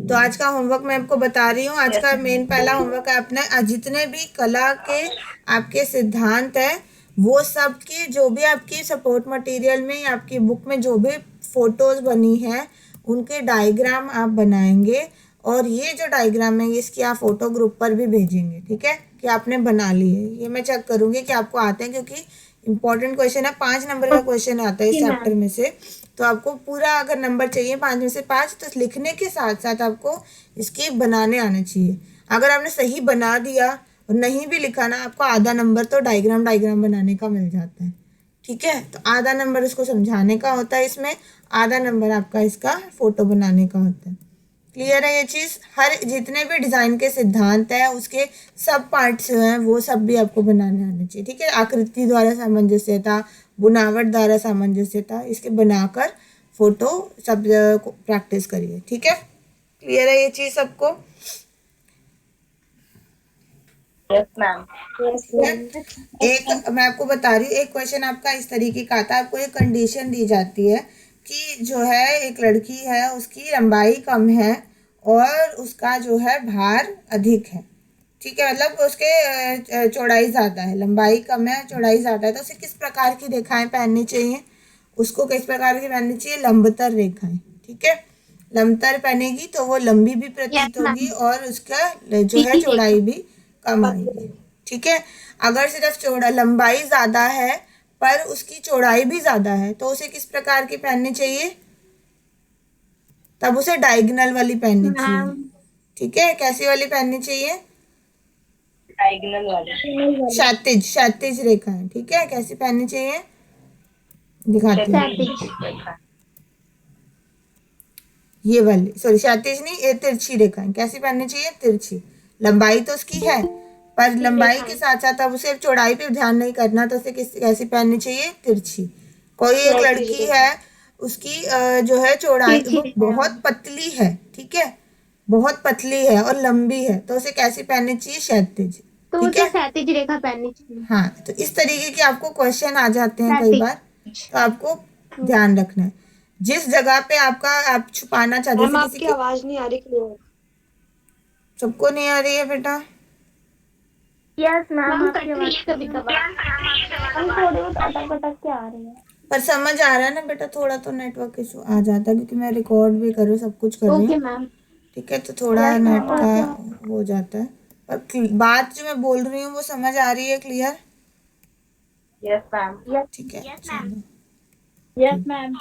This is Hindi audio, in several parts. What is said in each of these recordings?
तो आज का होमवर्क मैं आपको बता रही हूँ। आज का मेन पहला होमवर्क है अपने जितने भी कला के आपके सिद्धांत है वो सब की जो भी आपकी सपोर्ट मटेरियल में या आपकी बुक में जो भी फोटोज बनी है उनके डायग्राम आप बनाएंगे और ये जो डायग्राम है इसकी आप फोटो ग्रुप पर भी भेजेंगे, ठीक है, कि आपने बना ली है। ये मैं चेक करूँगी कि आपको आते हैं, क्योंकि इम्पोर्टेंट क्वेश्चन है, 5 नंबर का क्वेश्चन आता है इस चैप्टर में से। तो आपको पूरा अगर नंबर चाहिए 5 में से 5, तो लिखने के साथ साथ आपको इसके बनाने आने चाहिए। अगर आपने सही बना दिया और नहीं भी लिखा ना, आपको आधा नंबर तो डायग्राम बनाने का मिल जाता है, ठीक है। तो आधा नंबर इसको समझाने का होता है इसमें, आधा नंबर आपका इसका फोटो बनाने का होता है। क्लियर है ये चीज़? हर जितने भी डिज़ाइन के सिद्धांत है उसके सब पार्ट्स जो हैं वो सब भी आपको बनाने आने चाहिए, ठीक है। आकृति द्वारा सामंजस्यता, बुनावट द्वारा सामंजस्यता, इसके बनाकर फोटो सब प्रैक्टिस करिए, ठीक है। क्लियर है ये चीज़ सबको? Yes ma'am. एक मैं आपको बता रही हूँ, एक क्वेश्चन आपका इस तरीके का आता है। आपको एक कंडीशन दी जाती है कि जो है एक लड़की है, उसकी लंबाई कम है और उसका जो है भार अधिक है, ठीक है। मतलब उसके चौड़ाई ज़्यादा है, लंबाई कम है चौड़ाई ज़्यादा है। तो उसे किस प्रकार की रेखाएं पहननी चाहिए? उसको किस प्रकार की पहननी चाहिए? लंबतर रेखाएं, ठीक है। लंबतर पहनेगी तो वो लंबी भी प्रतीत होगी और उसका जो है चौड़ाई भी कम आएगी, ठीक है। अगर सिर्फ लंबाई ज़्यादा है पर उसकी चौड़ाई भी ज़्यादा है तो उसे किस प्रकार की पहननी चाहिए? तब उसे डायगोनल वाली पहननी चाहिए, ठीक है। कैसी वाली पहननी चाहिए? डायगोनल वाले। क्षैतिज रेखाएं, ठीक है। कैसी पहननी चाहिए? दिखाती हूँ। ये वाली, सॉरी क्षैतिज नहीं, ये तिरछी रेखाएं। कैसी पहननी चाहिए? तिरछी। लंबाई तो उसकी है पर लंबाई के साथ साथ अब उसे चौड़ाई पे ध्यान नहीं करना, तो उसे कैसी पहननी चाहिए? तिरछी। कोई एक लड़की है, उसकी जो है चौड़ाई वो बहुत पतली है, ठीक है, बहुत पतली है और लंबी है, तो उसे कैसी पहननी चाहिए? क्षैतिज, तो ठीक उसे है। क्षैतिज रेखा पहननी चाहिए। हाँ, तो इस तरीके के आपको क्वेश्चन आ जाते हैं कई बार, तो आपको ध्यान रखना है जिस जगह पे आपका आप छुपाना चाहते हैं। आपकी आवाज नहीं आ रही क्लियर। सबको नहीं आ रही है बेटा? यस मैम, आपकी आवाज कभी कभार हम थोड़ी बहुत अटक अटक के आ रही है, पर समझ आ रहा है ना बेटा? थोड़ा तो नेटवर्क इशू आ जाता है क्योंकि मैं रिकॉर्ड भी कर रही हूँ, सब कुछ कर रही ओके हूँ, मैम। ठीक है। तो थोड़ा नेट का हो जाता है, पर बात जो मैं बोल रही हूँ वो समझ आ रही है? क्लियर? Yes ma'am. ठीक है, चलो यस मैम।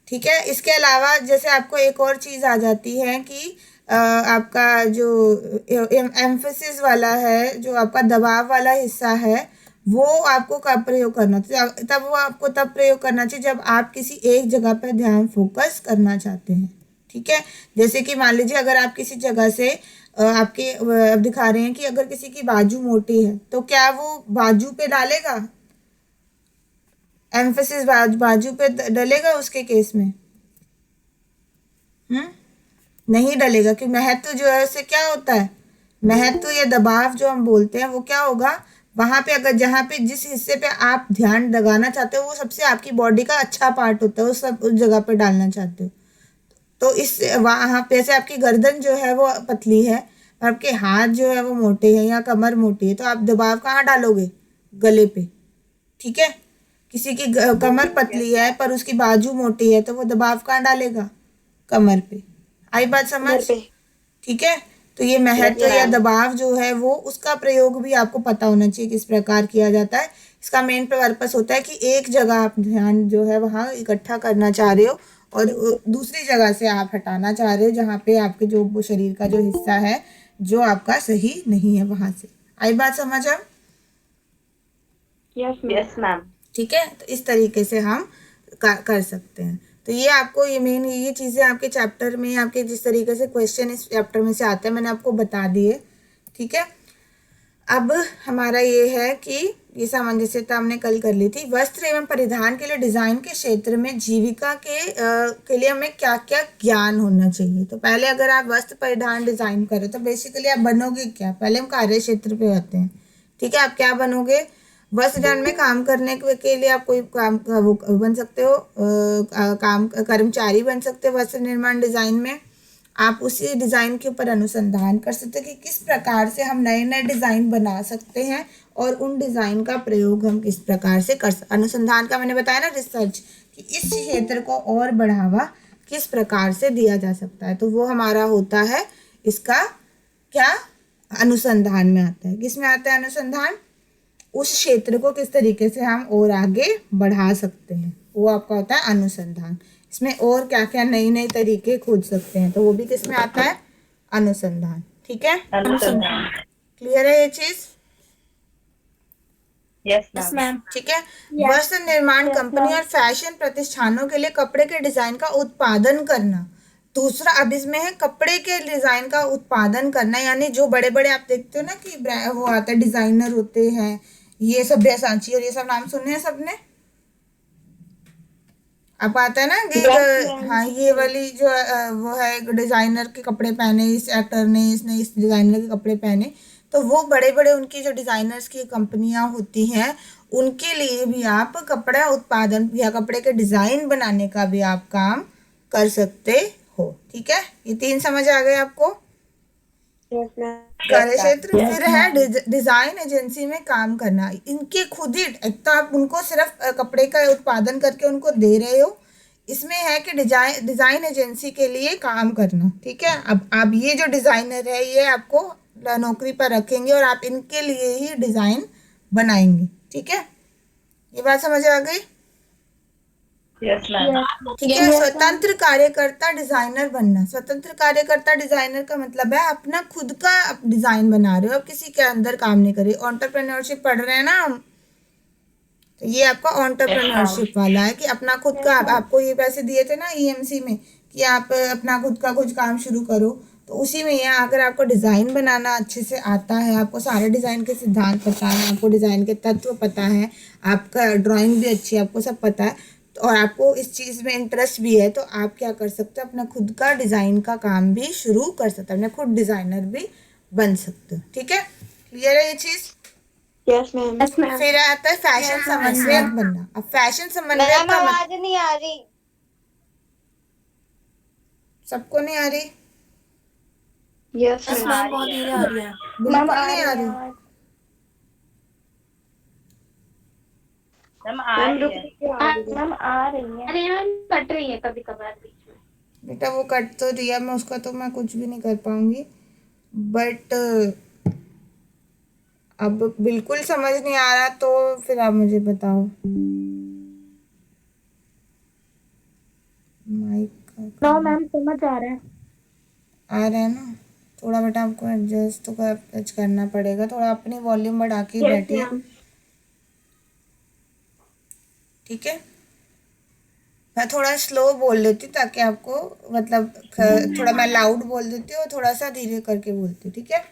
ठीक है। इसके अलावा जैसे आपको एक और चीज़ आ जाती है कि आपका जो एम्फेसिस वाला है, जो आपका दबाव वाला हिस्सा है, वो आपको कब प्रयोग करना चाहिए? तब वो आपको तब प्रयोग करना चाहिए जब आप किसी एक जगह पर ध्यान फोकस करना चाहते हैं, ठीक है। जैसे कि मान लीजिए अगर आप किसी जगह से आपके अब दिखा रहे हैं कि अगर किसी की बाजू मोटी है तो क्या वो बाजू पे डालेगा एम्फेसिस? बाजू पे डलेगा उसके केस में? नहीं डलेगा, कि महत्व जो है उससे क्या होता है? महत्व या दबाव जो हम बोलते हैं वो क्या होगा? वहां पे अगर जहाँ पे जिस हिस्से पे आप ध्यान लगाना चाहते हो वो सबसे आपकी बॉडी का अच्छा पार्ट होता है, उस जगह पे डालना चाहते हो। तो इस वहाँ पे से आपकी गर्दन जो है वो पतली है और आपके हाथ जो है वो मोटे हैं या कमर मोटी है, तो आप दबाव कहाँ डालोगे? गले पे, ठीक है। किसी की कमर पतली है पर उसकी बाजू मोटी है तो वो दबाव कहाँ डालेगा? कमर पे। आई बात समझ? ठीक है। तो ये महत्व या दबाव जो है वो उसका प्रयोग भी आपको पता होना चाहिए किस प्रकार किया जाता है। इसका मेन पर्पस होता है कि एक जगह आप ध्यान जो है वहाँ इकट्ठा करना चाह रहे हो और दूसरी जगह से आप हटाना चाह रहे हो जहाँ पे आपके जो शरीर का जो हिस्सा है जो आपका सही नहीं है वहां से। आई बात समझ अब? Yes ma'am. ठीक है। तो इस तरीके से हम कर सकते हैं। तो ये आपको ये मेन ये चीज़ें आपके चैप्टर में आपके जिस तरीके से क्वेश्चन इस चैप्टर में से आते हैं मैंने आपको बता दिए, ठीक है। अब हमारा ये है कि ये सामंजस्यता हमने कल कर ली थी। वस्त्र एवं परिधान के लिए डिज़ाइन के क्षेत्र में जीविका के लिए हमें क्या क्या ज्ञान होना चाहिए? तो पहले अगर आप वस्त्र परिधान डिज़ाइन करें तो बेसिकली आप बनोगे क्या? पहले हम कार्य क्षेत्र पे आते हैं, ठीक है। आप क्या बनोगे? वस्त्र निर्माण में काम करने के लिए आप कोई काम वो बन सकते हो, काम कर्मचारी बन सकते हो वस्त्र निर्माण डिज़ाइन में। आप उसी डिज़ाइन के ऊपर अनुसंधान कर सकते हैं कि किस प्रकार से हम नए नए डिज़ाइन बना सकते हैं और उन डिज़ाइन का प्रयोग हम किस प्रकार से कर सकते। अनुसंधान का मैंने बताया ना, रिसर्च, कि इस क्षेत्र को और बढ़ावा किस प्रकार से दिया जा सकता है, तो वो हमारा होता है इसका क्या, अनुसंधान में आता है। किस में आता है अनुसंधान? उस क्षेत्र को किस तरीके से हम और आगे बढ़ा सकते हैं, वो आपका होता है अनुसंधान। इसमें और क्या क्या नई नई तरीके खोज सकते हैं, तो वो भी किस में आता है, अनुसंधान। ठीक है, अनुसंधान। क्लियर है ये चीज? Yes yes ma'am. मैम। ठीक है। वस्त्र निर्माण Yes, कंपनी ma'am. और फैशन प्रतिष्ठानों के लिए कपड़े के डिजाइन का उत्पादन करना। दूसरा अब इसमें है कपड़े के डिजाइन का उत्पादन करना, यानी जो बड़े बड़े आप देखते हो ना कि वो आता है, डिजाइनर होते हैं, ये सब्यासाची और ये सब नाम सुने हैं सबने? अब आता है ना कि हाँ, ये वाली जो वो है, एक डिजाइनर के कपड़े पहने इस एक्टर ने, इसने इस डिजाइनर के कपड़े पहने, तो वो बड़े बड़े उनकी जो डिजाइनर्स की कंपनियां होती हैं, उनके लिए भी आप कपड़ा उत्पादन या कपड़े के डिजाइन बनाने का भी आप काम कर सकते हो। ठीक है, ये 3 समझ आ गए आपको? कार्य क्षेत्र। फिर है डिजाइन एजेंसी में काम करना। इनके खुद ही, एक तो आप उनको सिर्फ कपड़े का उत्पादन करके उनको दे रहे हो, इसमें है कि डिजाइन एजेंसी के लिए काम करना। ठीक है, अब आप ये जो डिजाइनर है ये आपको नौकरी पर रखेंगे और आप इनके लिए ही डिजाइन बनाएंगे। ठीक है, ये बात समझ आ गई? Yes ma'am. ठीक है। स्वतंत्र कार्यकर्ता डिजाइनर बनना। स्वतंत्र कार्यकर्ता डिजाइनर का मतलब है अपना खुद का डिजाइन बना रहे हो, अब किसी के अंदर काम नहीं कर रहे। एंटरप्रेन्योरशिप पढ़ रहे हैं ना हम, तो ये आपका एंटरप्रेन्योरशिप वाला है कि अपना खुद का, आपको ये पैसे दिए थे ना ईएमसी में कि आप अपना खुद का कुछ काम शुरू करो, तो उसी में ये, अगर आपको डिज़ाइन बनाना अच्छे से आता है, आपको सारे डिज़ाइन के सिद्धांत पता है, आपको डिज़ाइन के तत्व पता है, आपका ड्राइंग भी अच्छी है, आपको सब पता है, तो और आपको इस चीज़ में इंटरेस्ट भी है, तो आप क्या कर सकते हो, अपना खुद का डिज़ाइन का काम भी शुरू कर सकते हो, अपने खुद डिज़ाइनर भी बन सकते हो। ठीक है, क्लियर है ये चीज़? Yes ma'am. फिर आता है फैशन समन्वयक बनना। अब फैशन समन्वयक का आवाज नहीं आ रही। सबको नहीं आ रही? यस मैम बहुत धीरे आ रही है। बिल्कुल नहीं आ रही? मैम आ रही है। मैम आ रही है। अरे मैम कट रही है कभी कभार बीच में। बेटा वो कट तो दिया, मैं उसका तो मैं कुछ भी नहीं कर पाऊंगी, बट अब बिल्कुल समझ नहीं आ रहा तो फिर आप मुझे बताओ। माइक नो मैम समझ आ रहा है। आ रहा है ना? थोड़ा बेटा आपको एडजस्ट तो करना पड़ेगा, थोड़ा अपनी वॉल्यूम बढ़ा के बैठिए। ठीक है, मैं थोड़ा स्लो बोल लेती हूँ ताकि आपको, मतलब थोड़ा मैं लाउड बोल देती हूँ, थोड़ा सा धीरे करके बोलती हूँ। ठीक है,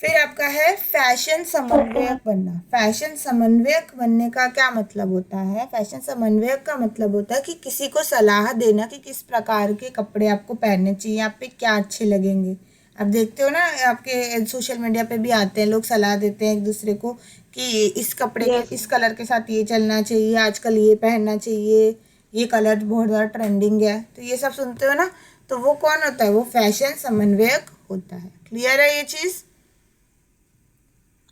फिर आपका है फैशन समन्वयक बनना। फैशन समन्वयक बनने का क्या मतलब होता है? फैशन समन्वयक का मतलब होता है कि किसी को सलाह देना कि किस प्रकार के कपड़े आपको पहनने चाहिए, आप पे क्या अच्छे लगेंगे। आप देखते हो ना, आपके सोशल मीडिया पे भी आते हैं लोग, सलाह देते हैं एक दूसरे को कि इस कपड़े के इस कलर के साथ ये चलना चाहिए, आजकल ये पहनना चाहिए, ये कलर बहुत ज़्यादा ट्रेंडिंग है, तो ये सब सुनते हो ना, तो वो कौन होता है? वो फैशन समन्वयक होता है। क्लियर है ये चीज़?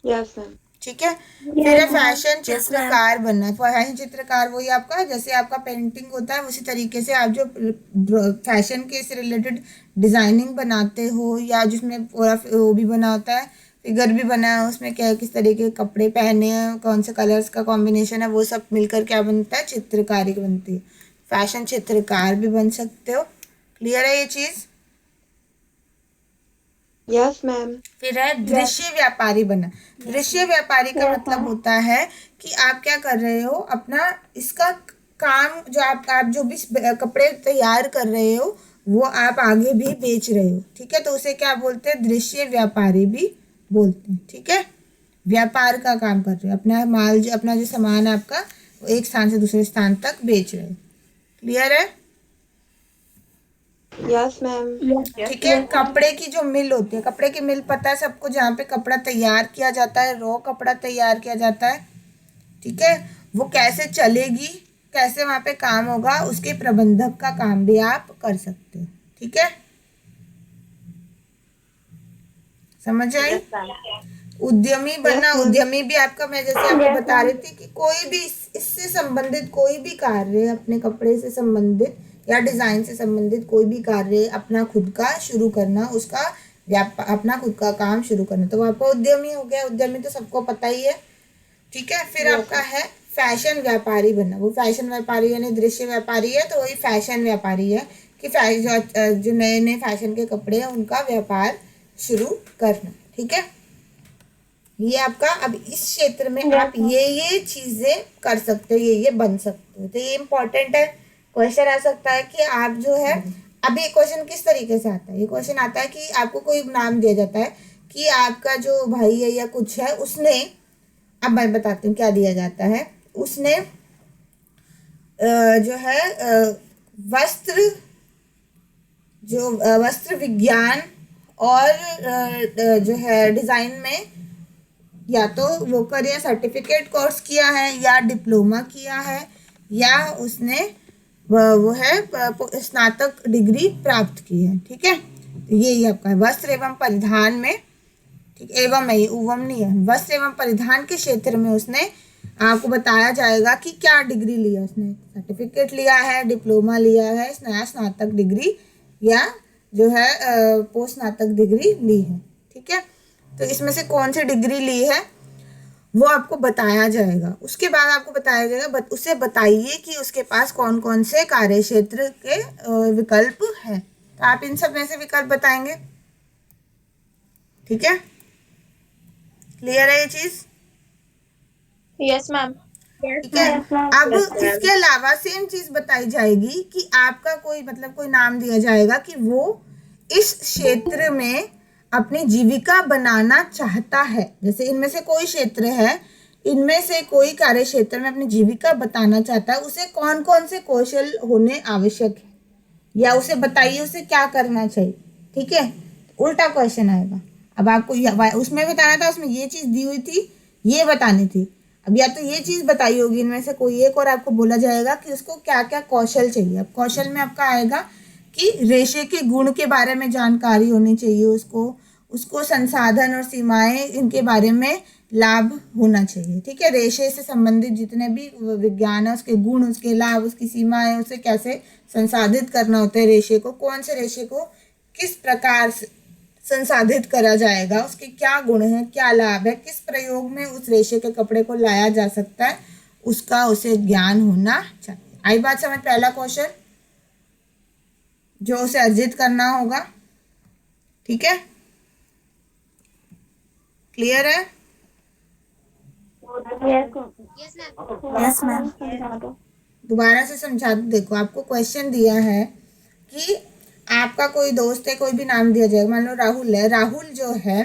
Yes ma'am. ठीक है, फिर है फैशन चित्रकार बनना। फैशन चित्रकार वही आपका, जैसे आपका पेंटिंग होता है उसी तरीके से आप जो फैशन के से रिलेटेड डिजाइनिंग बनाते हो, या जिसमें पूरा वो भी बना होता है, फिगर भी बना है, उसमें क्या है, किस तरीके के कपड़े पहने हैं, कौन से कलर्स का कॉम्बिनेशन है, वो सब मिलकर क्या बनता है? चित्रकारी बनती है। फैशन चित्रकार भी बन सकते हो। क्लियर है ये चीज़? Yes ma'am. फिर है दृश्य व्यापारी बना। दृश्य व्यापारी का मतलब होता है कि आप क्या कर रहे हो, अपना इसका काम, जो आप जो भी कपड़े तैयार कर रहे हो वो आप आगे भी बेच रहे हो। ठीक है, तो उसे क्या बोलते हैं? दृश्य व्यापारी भी बोलते हैं। ठीक है, व्यापार का काम कर रहे हो, अपना माल जो, अपना जो सामान है आपका, वो एक स्थान से दूसरे स्थान तक बेच रहे हो। क्लियर है? Yes ma'am. ठीक है, कपड़े की जो मिल होती है, कपड़े की मिल पता है सबको, जहाँ पे कपड़ा तैयार किया जाता है, रॉ कपड़ा तैयार किया जाता है। ठीक है, वो कैसे चलेगी, कैसे वहाँ पे काम होगा, उसके प्रबंधक का काम भी आप कर सकते हो। ठीक है, समझ आई? Yes, ma'am. उद्यमी बनना, उद्यमी भी आपका, मैं जैसे आपको बता रही थी कि कोई भी इससे संबंधित कोई भी कार्य, अपने कपड़े से संबंधित या डिजाइन से संबंधित कोई भी कार्य अपना खुद का शुरू करना, उसका व्यापार, अपना खुद का काम शुरू करना, तो वो आपका उद्यमी हो गया। उद्यमी तो सबको पता ही है, ठीक है। फिर आपका है फैशन व्यापारी बनना। वो फैशन व्यापारी यानी दृश्य व्यापारी है, तो वही फैशन व्यापारी है कि जो नए नए फैशन के कपड़े हैं उनका व्यापार शुरू करना, ठीक है। ये आपका, अब इस क्षेत्र में आप ये चीजें कर सकते हो, ये बन सकते हो, तो ये इम्पोर्टेंट है। क्वेश्चन आ सकता है कि आप जो है, अभी ये क्वेश्चन किस तरीके से आता है, ये क्वेश्चन आता है कि आपको कोई नाम दिया जाता है कि आपका जो भाई है या कुछ है, उसने, अब मैं बताती हूँ क्या दिया जाता है, उसने जो है वस्त्र विज्ञान और जो है डिजाइन में या तो वो कर या सर्टिफिकेट कोर्स किया है या डिप्लोमा किया है या उसने वो है स्नातक डिग्री प्राप्त की है, ठीक है। तो यही आपका है वस्त्र एवं परिधान में, ठीक, एवं है, उवम नहीं है, वस्त्र एवं परिधान के क्षेत्र में उसने, आपको बताया जाएगा कि क्या डिग्री लिया उसने, सर्टिफिकेट लिया है, डिप्लोमा लिया है, स्नातक डिग्री या जो है पोस्ट स्नातक डिग्री ली है, ठीक है। तो इसमें से कौन सी डिग्री ली है वो आपको बताया जाएगा। उसके बाद आपको बताया जाएगा, उसे बताइए कि उसके पास कौन कौन से कार्य क्षेत्र के विकल्प हैं, तो आप इन सब में से विकल्प बताएंगे, ठीक है। क्लियर है ये चीज? Yes ma'am. ठीक है। अब इसके अलावा सेम चीज बताई जाएगी कि आपका कोई, मतलब कोई नाम दिया जाएगा कि वो इस क्षेत्र में अपनी जीविका बनाना चाहता है। जैसे इनमें से कोई क्षेत्र है, इनमें से कोई कार्य क्षेत्र में अपनी जीविका बताना चाहता है, उसे कौन कौन से कौशल होने आवश्यक है, या उसे बताइए उसे क्या करना चाहिए, ठीक है। उल्टा क्वेश्चन आएगा। अब आपको उसमें बताना था, उसमें ये चीज दी हुई थी, ये बतानी थी। अब या तो ये चीज बताई होगी इनमें से कोई एक, और आपको बोला जाएगा कि उसको क्या क्या कौशल चाहिए। अब कौशल में आपका आएगा कि रेशे के गुण के बारे में जानकारी होनी चाहिए, उसको संसाधन और सीमाएं, इनके बारे में लाभ होना चाहिए, ठीक है। रेशे से संबंधित जितने भी विज्ञान है, उसके गुण, उसके लाभ, उसकी सीमाएं, उसे कैसे संसाधित करना होता है, रेशे को, कौन से रेशे को किस प्रकार से संसाधित करा जाएगा, उसके क्या गुण है, क्या लाभ है, किस प्रयोग में उस रेशे के कपड़े को लाया जा सकता है, उसका उसे ज्ञान होना चाहिए। आई बात समझ? पहला क्वेश्चन जो उसे अर्जित करना होगा, ठीक है। क्लियर है? Yes ma'am. दोबारा से समझा दो। देखो, आपको क्वेश्चन दिया है कि आपका कोई दोस्त है, कोई भी नाम दिया जाएगा, मान लो राहुल है। राहुल जो है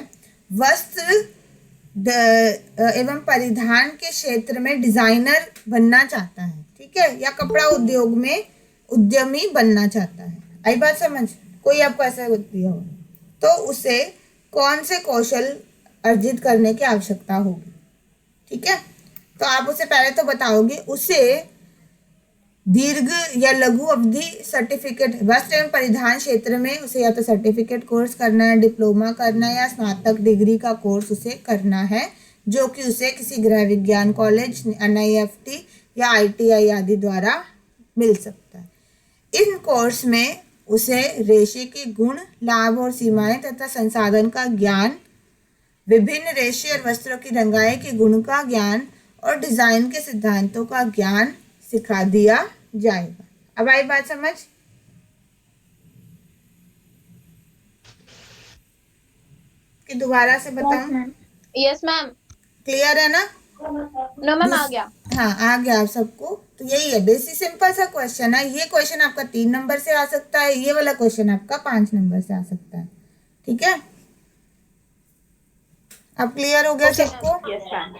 वस्त्र एवं परिधान के क्षेत्र में डिजाइनर बनना चाहता है, ठीक है, या कपड़ा उद्योग में उद्यमी बनना चाहता है। आई बात समझ? कोई आपको ऐसा दिया हो तो उसे कौन से कौशल अर्जित करने की आवश्यकता होगी, ठीक है। तो आप उसे पहले तो बताओगे, उसे दीर्घ या लघु अवधि सर्टिफिकेट, वस्त्र एवं परिधान क्षेत्र में उसे या तो सर्टिफिकेट कोर्स करना है, डिप्लोमा करना है, या स्नातक डिग्री का कोर्स उसे करना है, जो कि उसे किसी गृह विज्ञान कॉलेज, NIFT या ITI आदि द्वारा मिल सकता है। इन कोर्स में उसे रेशे के गुण, लाभ और सीमाएं तथा संसाधन का ज्ञान, विभिन्न रेशे और वस्त्रों की रंगाई के गुण का ज्ञान और डिजाइन के सिद्धांतों का ज्ञान सिखा दिया जाएगा। अब आई बात समझ? कि दोबारा से बताऊं? Yes ma'am. क्लियर है ना? नो मैम, आ गया। हाँ, आ गया आप सबको। तो यही है, बेसिक सिंपल सा क्वेश्चन है। ये क्वेश्चन आपका 3 नंबर से आ सकता है, ये वाला क्वेश्चन आपका 5 नंबर से आ सकता है, ठीक है। अब क्लियर हो गया सबको? Yes, ma'am.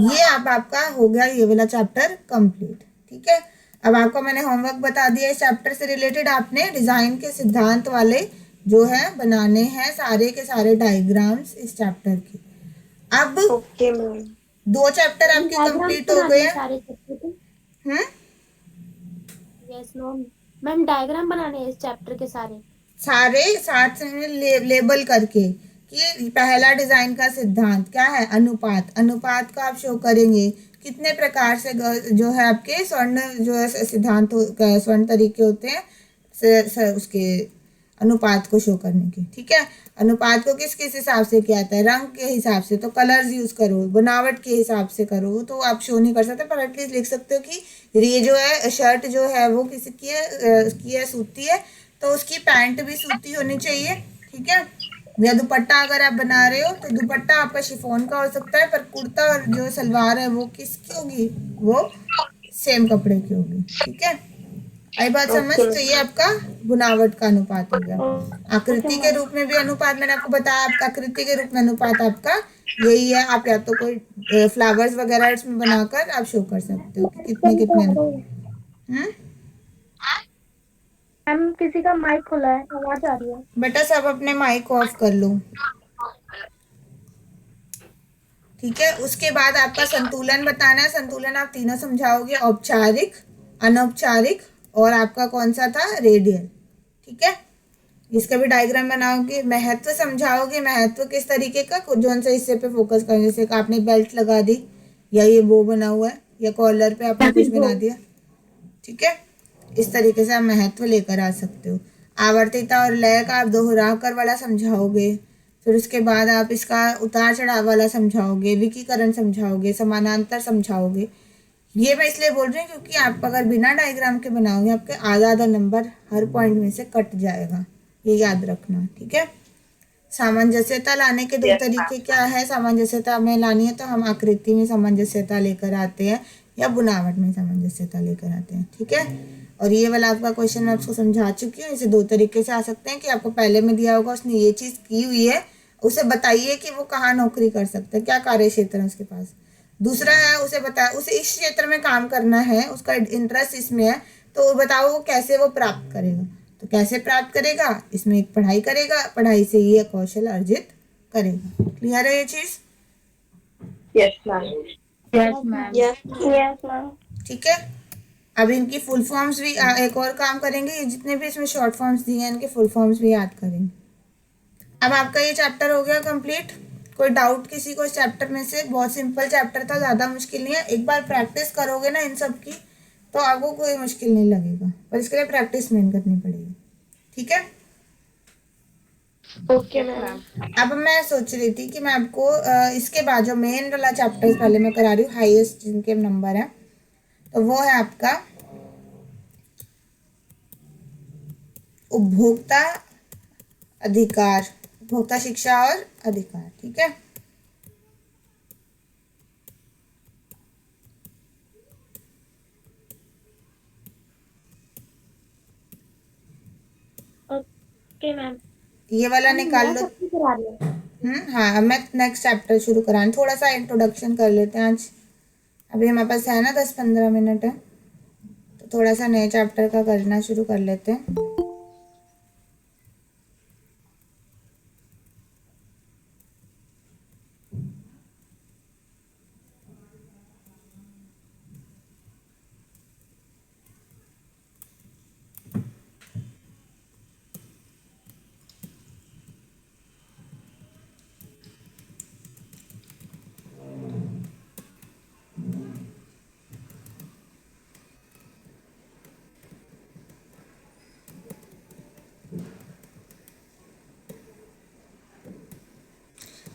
ये अब आपका हो गया ये वाला चैप्टर कंप्लीट, ठीक है। अब आपको मैंने होमवर्क बता दिया। इस चैप्टर से रिलेटेड आपने डिजाइन के सिद्धांत वाले जो है बनाने हैं सारे के सारे डायग्राम्स इस चैप्टर के। अब Okay, ma'am. 2 चैप्टर आपके कंप्लीट हो गए। सारे चैप्टर के। हम्म, यस मैम। मैम डायग्राम बनाने हैं इस चैप्टर के सारे। सारे साथ में लेबल करके कि पहला डिजाइन का सिद्धांत क्या है, अनुपात। अनुपात को आप शो करेंगे कितने प्रकार से जो है आपके स्वर्ण जो है सिद्धांत स्वर्ण तरीके होते हैं उसके अनुपात को शो करने के। ठीक है, अनुपात को किस किस हिसाब से किया जाता है, रंग के हिसाब से, तो कलर्स यूज करो, बनावट के हिसाब से करो, तो आप शो नहीं कर सकते, पर एटलीस्ट लिख सकते हो कि ये जो है शर्ट जो है वो किसी की है सूती है, तो उसकी पैंट भी सूती होनी चाहिए। ठीक है, या दुपट्टा अगर आप बना रहे हो तो दुपट्टा आपका शिफॉन का हो सकता है, पर कुर्ता और जो सलवार है वो किसकी होगी, वो सेम कपड़े की होगी। ठीक है, आई बात समझ। तो ये आपका गुनावट का अनुपात हो गया। आकृति के रूप में भी अनुपात मैंने आपको बताया, आपका आकृति के रूप में अनुपात आपका यही है। आप या तो कोई फ्लावर्स वगैरह इसमें बनाकर आप शो कर सकते हो कि कितने कितने मैम किसी का माइक खुला है, आवाज आ रही है। बेटा सब अपने माइक ऑफ कर लो। ठीक है, उसके बाद आपका संतुलन बताना है। संतुलन आप तीनों समझाओगे, औपचारिक, अनौपचारिक और आपका कौन सा था, रेडियल। ठीक है, इसका भी डायग्राम बनाओगे। महत्व समझाओगे, महत्व किस तरीके का, जो से हिस्से पे फोकस करें, जैसे कि आपने बेल्ट लगा दी या ये बो बना हुआ है या कॉलर पे आपने कुछ बना दिया। ठीक है, इस तरीके से आप महत्व लेकर आ सकते हो। आवर्तिता और लय का आप दोहरा कर वाला समझाओगे। फिर उसके बाद आप इसका उतार चढ़ाव वाला समझाओगे, विकीकरण समझाओगे, समानांतर समझाओगे। ये मैं इसलिए बोल रही हूँ क्योंकि आप अगर बिना डायग्राम के बनाओगे आपके आधा आधा नंबर हर पॉइंट में से कट जाएगा, ये याद रखना। ठीक है, सामंजस्यता लाने के दो तरीके क्या है। सामंजस्यता हमें लानी है तो हम आकृति में सामंजस्यता लेकर आते हैं या बुनावट में सामंजस्यता लेकर आते हैं। ठीक है, और ये वाला आपका क्वेश्चन मैं आपको समझा चुकी हूँ। इसे दो तरीके से आ सकते हैं कि आपको पहले में दिया होगा उसने ये चीज़ की हुई है, उसे बताइए कि वो कहाँ नौकरी कर सकता है, क्या कार्य क्षेत्र है उसके पास। दूसरा है उसे बताया उसे इस क्षेत्र में काम करना है, उसका इंटरेस्ट इसमें है, तो बताओ वो कैसे वो प्राप्त करेगा। तो कैसे प्राप्त करेगा, इसमें एक पढ़ाई करेगा, पढ़ाई से ये कौशल अर्जित करेगा। क्लियर है ये चीज? Yes ma'am. Yes ma'am. Yes ma'am. ठीक है, अब इनकी फुल फॉर्म्स भी एक और काम करेंगे। ये जितने भी इसमें शॉर्ट फॉर्म्स दिए हैं इनके फुल फॉर्म्स भी याद करेंगे। अब आपका ये चैप्टर हो गया कंप्लीट। कोई डाउट किसी को इस चैप्टर में से? बहुत सिंपल चैप्टर था, ज़्यादा मुश्किल नहीं है। एक बार प्रैक्टिस करोगे ना इन सब की तो आपको कोई मुश्किल नहीं लगेगा, पर इसके लिए प्रैक्टिस मेन करनी पड़ेगी। ठीक है, ओके मैम। अब मैं सोच रही थी कि मैं आपको इसके बाद जो मेन वाला चैप्टर पहले मैं करा रही हूँ, हाईएस्ट जिनके नंबर है, तो वो है आपका उपभोक्ता अधिकार, उपभोक्ता शिक्षा और अधिकार। ठीक है, ओके मैम। ये वाला निकाल लो। करा रही हूँ। हाँ, अब मैं नेक्स्ट चैप्टर शुरू कराऊँ। थोड़ा सा इंट्रोडक्शन कर लेते हैं आज। अभी हमारे पास है ना 10-15 मिनट है, तो थोड़ा सा नए चैप्टर का करना शुरू कर लेते हैं।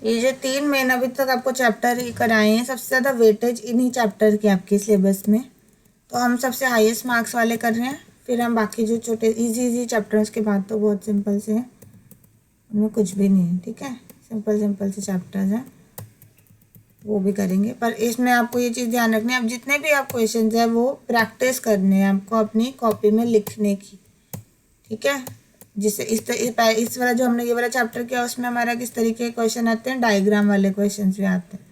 ये जो 3 मेन अभी तक आपको चैप्टर ही कराए हैं, सबसे ज़्यादा वेटेज इन्हीं चैप्टर के आपके सिलेबस में, तो हम सबसे हाईएस्ट मार्क्स वाले कर रहे हैं। फिर हम बाकी जो छोटे इजी चैप्टर्स के बाद तो बहुत सिंपल से हैं, उनमें कुछ भी नहीं है। ठीक है, सिंपल से चैप्टर्स हैं, वो भी करेंगे। पर इसमें आपको ये चीज़ ध्यान रखनी है, आप जितने भी आप क्वेश्चन है वो प्रैक्टिस करने हैं आपको अपनी कॉपी में लिखने की। ठीक है, जिससे इस वाला जो हमने ये वाला चैप्टर किया उसमें हमारा किस तरीके के क्वेश्चन आते हैं, डायग्राम वाले क्वेश्चन भी आते हैं,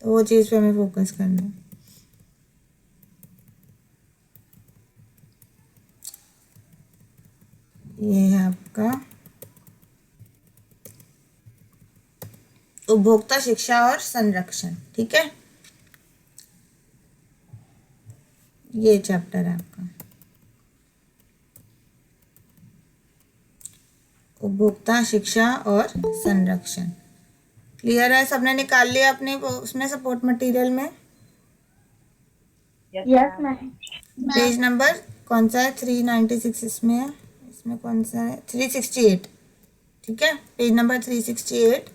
तो वो चीज़ पे हमें फोकस करना है। ये है आपका उपभोक्ता शिक्षा और संरक्षण। ठीक है, ये चैप्टर है आपका उपभोक्ता शिक्षा और संरक्षण। क्लियर है? सबने निकाल लिया अपने उसमें सपोर्ट मटेरियल में? Yes ma'am. पेज नंबर कौन सा है? 396 इसमें है। इसमें कौन सा है? 368। ठीक है, पेज नंबर 368।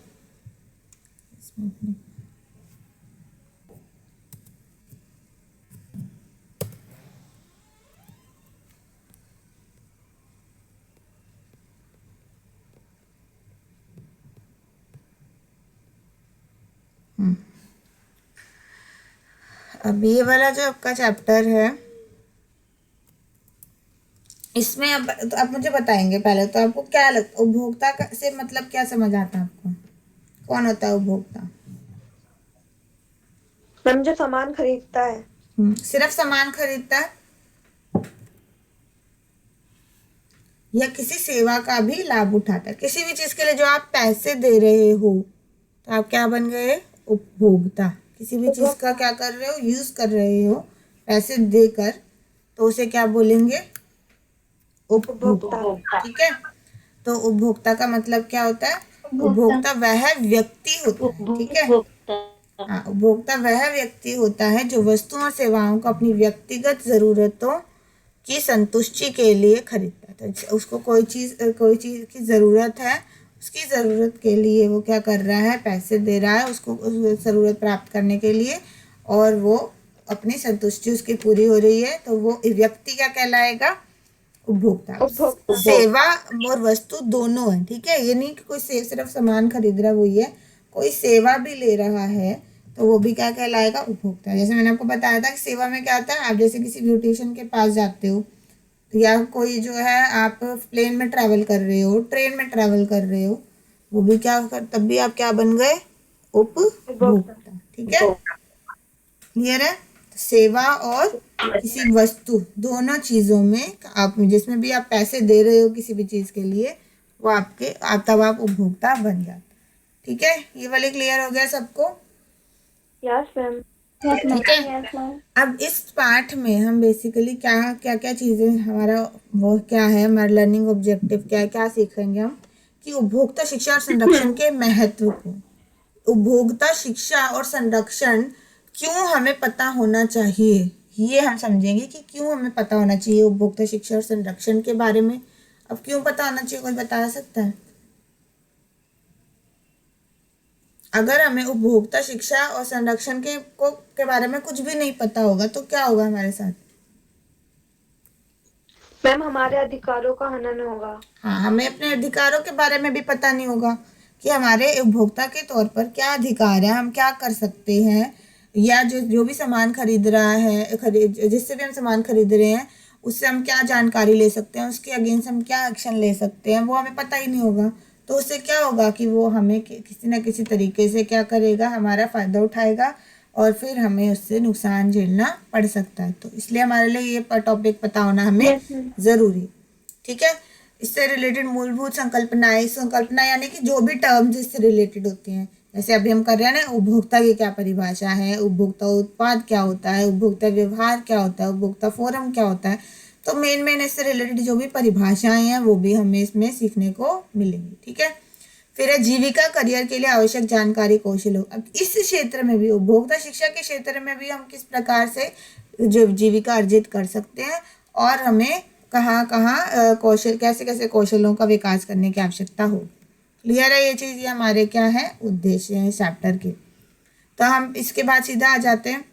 अब ये वाला जो आपका चैप्टर है, इसमें अब तो आप मुझे बताएंगे पहले तो आपको क्या लगता है उपभोक्ता से मतलब क्या समझ आता है आपको? कौन होता है उपभोक्ता? मैम जो सामान खरीदता है। सिर्फ सामान खरीदता है या किसी सेवा का भी लाभ उठाता है? किसी भी चीज के लिए जो आप पैसे दे रहे हो तो आप क्या बन गए? उपभोक्ता। किसी भी चीज का क्या कर रहे हो? यूज कर रहे हो पैसे देकर, तो उसे क्या बोलेंगे? उपभोक्ता। ठीक है, तो उपभोक्ता का मतलब क्या होता है? उपभोक्ता वह व्यक्ति होता है। ठीक है, हाँ, उपभोक्ता वह व्यक्ति होता है जो वस्तुओं और सेवाओं को अपनी व्यक्तिगत जरूरतों की संतुष्टि के लिए खरीदता है। तो उसको कोई चीज की जरूरत है, उसकी ज़रूरत के लिए वो क्या कर रहा है? पैसे दे रहा है उसको उस ज़रूरत प्राप्त करने के लिए, और वो अपनी संतुष्टि उसकी पूरी हो रही है, तो वो व्यक्ति क्या कहलाएगा? उपभोक्ता। सेवा और वस्तु दोनों है। ठीक है, ये नहीं कि कोई सिर्फ सामान खरीद रहा है वही है, कोई सेवा भी ले रहा है तो वो भी क्या कहलाएगा? उपभोक्ता। जैसे मैंने आपको बताया था कि सेवा में क्या आता है, आप जैसे किसी ब्यूटिशियन के पास जाते हो, या कोई जो है आप प्लेन में ट्रैवल कर रहे हो, ट्रेन में ट्रैवल कर रहे हो, वो भी क्या कर, तब भी आप क्या बन गए? उपभोक्ता। ठीक है, क्लियर है? तो सेवा और किसी वस्तु दोनों चीजों में आप जिसमें भी आप पैसे दे रहे हो किसी भी चीज के लिए, वो आपके तब आप उपभोक्ता बन जाते। ठीक है, ये वाले क्लियर हो गया सबको? Yes ma'am. ठीक है, अब इस पाठ में हम बेसिकली क्या क्या क्या चीज़ें हमारा वो क्या है, हमारा लर्निंग ऑब्जेक्टिव क्या है, क्या सीखेंगे हम कि उपभोक्ता शिक्षा और संरक्षण के महत्व को, उपभोक्ता शिक्षा और संरक्षण क्यों हमें पता होना चाहिए, ये हम समझेंगे कि क्यों हमें पता होना चाहिए उपभोक्ता शिक्षा और संरक्षण के बारे में। अब क्यों पता होना चाहिए, कोई बता सकता है? अगर हमें उपभोक्ता शिक्षा और संरक्षण के बारे में कुछ भी नहीं पता होगा तो क्या होगा हमारे साथ? मैम हमारे अधिकारों का हनन होगा। हाँ, हमें अपने अधिकारों के बारे में भी पता नहीं होगा कि हमारे उपभोक्ता के तौर पर क्या अधिकार है, हम क्या कर सकते हैं, या जो भी सामान खरीद रहा है, जिससे भी हम सामान खरीद रहे हैं उससे हम क्या जानकारी ले सकते हैं, उसके अगेंस्ट हम क्या एक्शन ले सकते हैं, वो हमें पता ही नहीं होगा। तो उससे क्या होगा कि वो हमें किसी न किसी तरीके से क्या करेगा? हमारा फ़ायदा उठाएगा और फिर हमें उससे नुकसान झेलना पड़ सकता है। तो इसलिए हमारे लिए ये टॉपिक पता होना हमें ज़रूरी। ठीक है, इससे रिलेटेड मूलभूत संकल्पना यानी कि जो भी टर्म्स इससे रिलेटेड होती हैं, जैसे अभी हम कर रहे हैं ना, उपभोक्ता की क्या परिभाषा है, उपभोक्ता उत्पाद क्या होता है, उपभोक्ता व्यवहार क्या होता है, उपभोक्ता फोरम क्या होता है, तो मेन इससे रिलेटेड जो भी परिभाषाएं हैं वो भी हमें इसमें सीखने को मिलेंगी। ठीक है, फिर है जीविका करियर के लिए आवश्यक जानकारी कौशल। अब इस क्षेत्र में भी, उपभोक्ता शिक्षा के क्षेत्र में भी हम किस प्रकार से जो जीविका अर्जित कर सकते हैं, और हमें कहाँ कहाँ कौशल, कैसे कैसे कौशलों का विकास करने की आवश्यकता हो। क्लियर है ये चीज़? ये हमारे क्या है? उद्देश्य है चैप्टर के। तो हम इसके बाद सीधा आ जाते हैं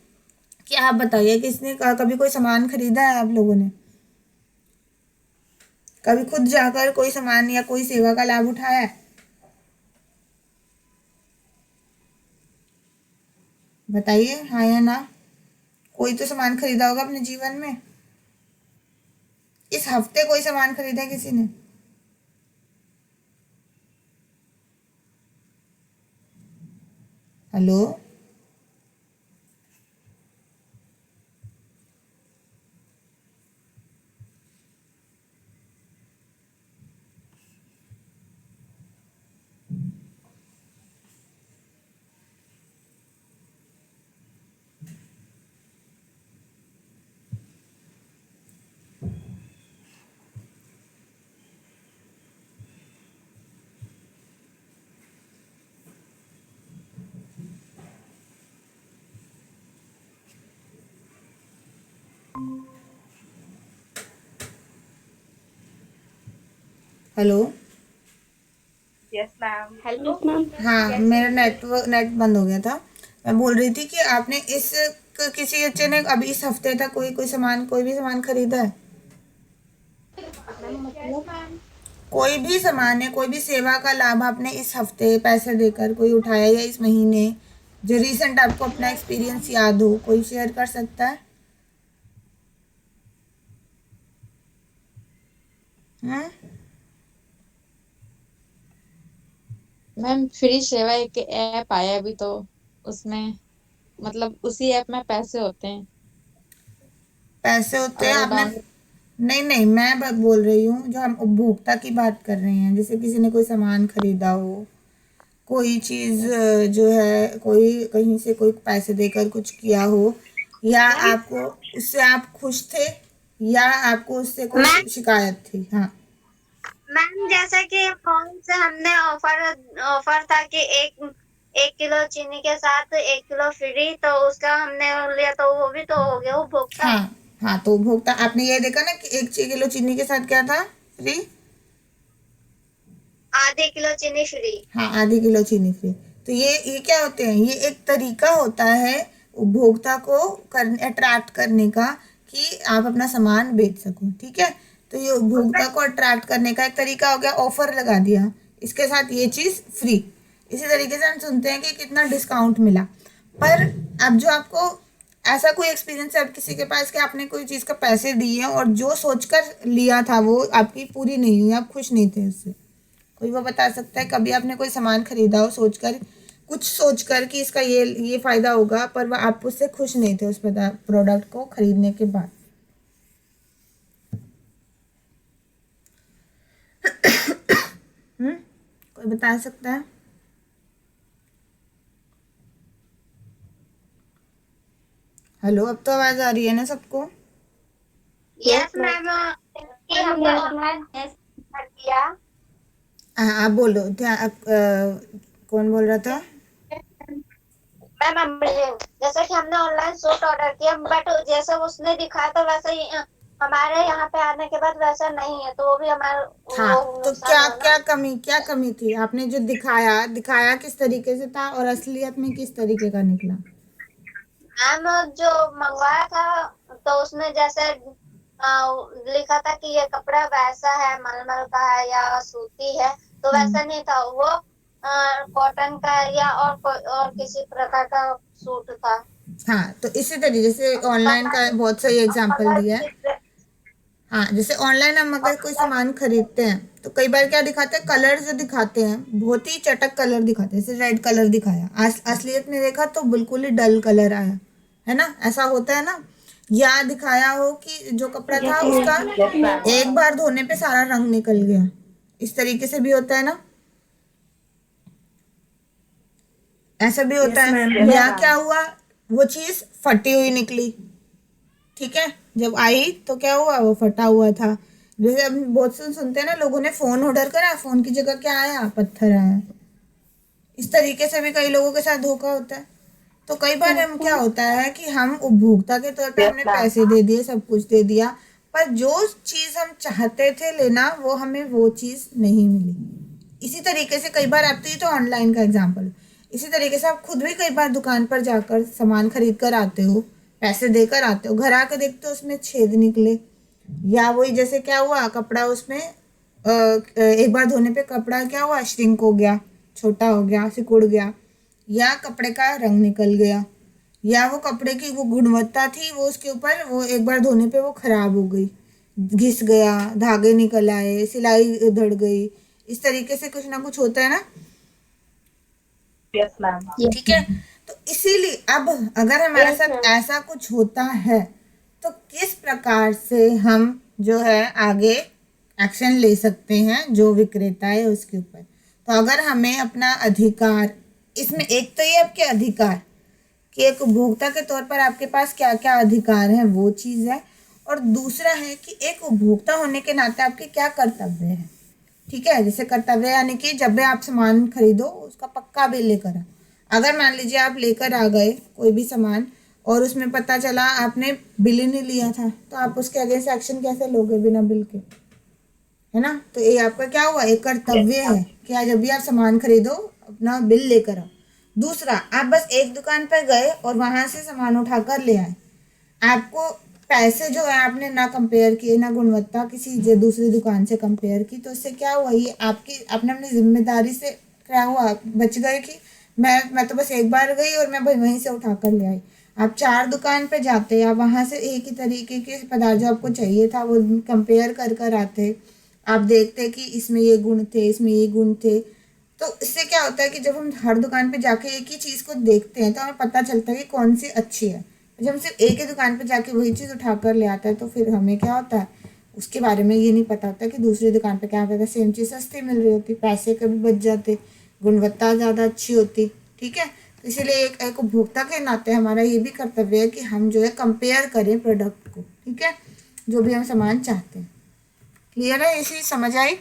कि आप बताइए कि इसने कभी कोई सामान खरीदा है आप लोगों ने? कभी खुद जाकर कोई सामान या कोई सेवा का लाभ उठाया है? बताइए हाँ या ना। कोई तो सामान खरीदा होगा अपने जीवन में। इस हफ्ते कोई सामान खरीदा किसी ने? Hello, hello. Yes ma'am. Hello ma'am. हाँ, मेरा नेट बंद हो गया था। मैं बोल रही थी कि आपने किसी बच्चे ने अभी इस हफ्ते तक कोई भी सामान खरीदा है? मैम मतलब कोई भी सामान है, कोई भी सेवा का लाभ आपने इस हफ्ते पैसे देकर कोई उठाया, या इस महीने जो रिसेंट आपको अपना एक्सपीरियंस याद हो, कोई शेयर कर सकता है? हम्म। मैम फ्री सेवा एक ऐप आया अभी तो उसमें मतलब उसी ऐप में पैसे होते हैं पैसे होते हैं और आपने? डाउनलोड। नहीं नहीं, मैं बोल रही हूँ जो हम उपभोक्ता की बात कर रहे हैं, जैसे किसी ने कोई सामान खरीदा हो, कोई चीज जो है, कोई कहीं से कोई पैसे देकर कुछ किया हो, या आपको उससे आप खुश थे, या आपको उससे कोई शिकायत थी? हाँ। मैम जैसे कि फोन से हमने ऑफर था कि एक किलो चीनी के साथ 1 किलो फ्री, तो उसका हमने लिया तो वो भी तो हो गया उपभोक्ता। हाँ हाँ, तो उपभोक्ता आपने ये देखा ना कि 1 किलो चीनी के साथ क्या था फ्री? आधे किलो चीनी फ्री। हाँ, आधी किलो चीनी फ्री। तो ये क्या होते हैं, ये एक तरीका होता है उपभोक्ता को अट्रैक्ट करने का, कि आप अपना सामान बेच सको। ठीक है, तो ये उपभोक्ता को अट्रैक्ट करने का एक तरीका हो गया, ऑफर लगा दिया, इसके साथ ये चीज़ फ्री। इसी तरीके से हम सुनते हैं कि कितना डिस्काउंट मिला। पर अब जो आपको ऐसा कोई एक्सपीरियंस है अब किसी के पास कि आपने कोई चीज़ का पैसे दिए और जो सोचकर लिया था वो आपकी पूरी नहीं हुई, आप खुश नहीं थे उससे? कोई वो बता सकता है कभी आपने कोई सामान खरीदा हो कुछ सोचकर कि इसका ये फायदा होगा, पर वह आप उससे खुश नहीं थे उस प्रोडक्ट को खरीदने के बाद? कोई बता सकता है? हेलो, अब तो आवाज आ रही है ना सबको? यस मैम, कि हमने ऑनलाइन किया। हाँ, आप बोलो। कौन बोल रहा था? मैम जैसे कि हमने ऑनलाइन सूट ऑर्डर किया, बट जैसे उसने दिखाया था वैसे ही हमारे यहाँ पे आने के बाद वैसा नहीं है, तो वो भी हमारा हाँ, वो तो नुकसान हुआ ना। क्या कमी थी? आपने जो दिखाया किस तरीके से था और असलियत में किस तरीके का निकला? मैम जो मंगवाया था तो उसमें जैसे लिखा था कि ये कपड़ा वैसा है, मलमल का है या सूती है, तो वैसा नहीं था वो। कॉटन का या और किसी प्रकार का सूट था। हाँ, तो इसी तरीके से ऑनलाइन का बहुत सही एग्जांपल दिया है। हाँ, जैसे ऑनलाइन हम अगर कोई सामान खरीदते हैं तो कई बार क्या दिखाते हैं, कलर जो दिखाते हैं बहुत ही चटक कलर दिखाते हैं, जैसे रेड कलर दिखाया, असलियत में देखा तो बिल्कुल ही डल कलर आया, है ना? ऐसा होता है ना? या दिखाया हो कि जो कपड़ा था उसका एक बार धोने पे सारा रंग निकल गया, इस तरीके से भी होता है ना? ऐसा भी होता है। या क्या हुआ, वो चीज फटी हुई निकली। ठीक है, जब आई तो क्या हुआ, वो फटा हुआ था। जैसे हम बहुत सुनते हैं ना, लोगों ने फोन ऑर्डर करा, फोन की जगह क्या आया, पत्थर आया। इस तरीके से भी कई लोगों के साथ धोखा होता है। तो कई बार हम क्या होता है कि हम उपभोक्ता के तौर पे हमने पैसे दे दिए, सब कुछ दे दिया, पर जो चीज हम चाहते थे लेना वो हमें वो चीज नहीं मिली। इसी तरीके से कई बार, आप तो ये तो ऑनलाइन का एग्जाम्पल, इसी तरीके से आप खुद भी कई बार दुकान पर जाकर सामान खरीद कर आते हो, पैसे देकर आते हो, घर आकर देखते हो उसमें छेद निकले, या वही जैसे क्या हुआ, कपड़ा उसमें एक बार धोने पे कपड़ा क्या हुआ, श्रिंक हो गया, छोटा हो गया, सिकुड़ गया, या कपड़े का रंग निकल गया, या वो कपड़े की वो गुणवत्ता थी वो उसके ऊपर वो एक बार धोने पे वो खराब हो गई, घिस गया, धागे निकल आए, सिलाई उधड़ गई। इस तरीके से कुछ ना कुछ होता है ना? Yes ma'am. ठीक है, तो इसीलिए अब अगर हमारे साथ ऐसा कुछ होता है तो किस प्रकार से हम जो है आगे एक्शन ले सकते हैं जो विक्रेता है उसके ऊपर? तो अगर हमें अपना अधिकार, इसमें एक तो ये आपके अधिकार कि एक उपभोक्ता के तौर पर आपके पास क्या क्या अधिकार है वो चीज़ है, और दूसरा है कि एक उपभोक्ता होने के नाते आपके क्या कर्तव्य है। ठीक है, जैसे कर्तव्य यानी कि जब भी आप सामान खरीदो उसका पक्का बिल लेकर आओ। अगर मान लीजिए आप लेकर आ गए कोई भी सामान और उसमें पता चला आपने बिल ही नहीं लिया था, तो आप उसके अगेंस्ट एक्शन कैसे लोगे बिना बिल के? है ना। तो ये आपका क्या हुआ, एक कर्तव्य है कि आज जब भी आप सामान खरीदो अपना बिल लेकर आओ। दूसरा, आप बस एक दुकान पर गए और वहां से सामान उठाकर ले आए, आपको पैसे जो है आपने ना कंपेयर किए, ना गुणवत्ता किसी दूसरी दुकान से कंपेयर की, तो इससे क्या हुआ, ये आपकी आपने अपनी जिम्मेदारी से क्या हुआ, बच गए कि मैं तो बस एक बार गई और मैं वहीं से उठा कर ले आई। आप 4 दुकान पे जाते, आप वहाँ से एक ही तरीके के पदार्थ जो आपको चाहिए था वो कंपेयर कर आते, आप देखते कि इसमें ये गुण थे, इसमें ये गुण थे। तो इससे क्या होता है कि जब हम हर दुकान पे जाके एक ही चीज़ को देखते हैं तो हमें पता चलता है कि कौन सी अच्छी है। जब हम सिर्फ एक ही दुकान पे जाके वही चीज़ उठा कर ले आता है तो फिर हमें क्या होता है, उसके बारे में ये नहीं पता होता कि दूसरी दुकान पे क्या होता है, सेम चीज़ सस्ती मिल रही होती, पैसे कभी बच जाते, गुणवत्ता ज़्यादा अच्छी होती। ठीक है, तो इसीलिए एक उपभोक्ता के नाते हमारा ये भी कर्तव्य है कि हम जो है कंपेयर करें प्रोडक्ट को। ठीक है, जो भी हम सामान चाहते हैं। क्लियर है, ये चीज़ समझ आई?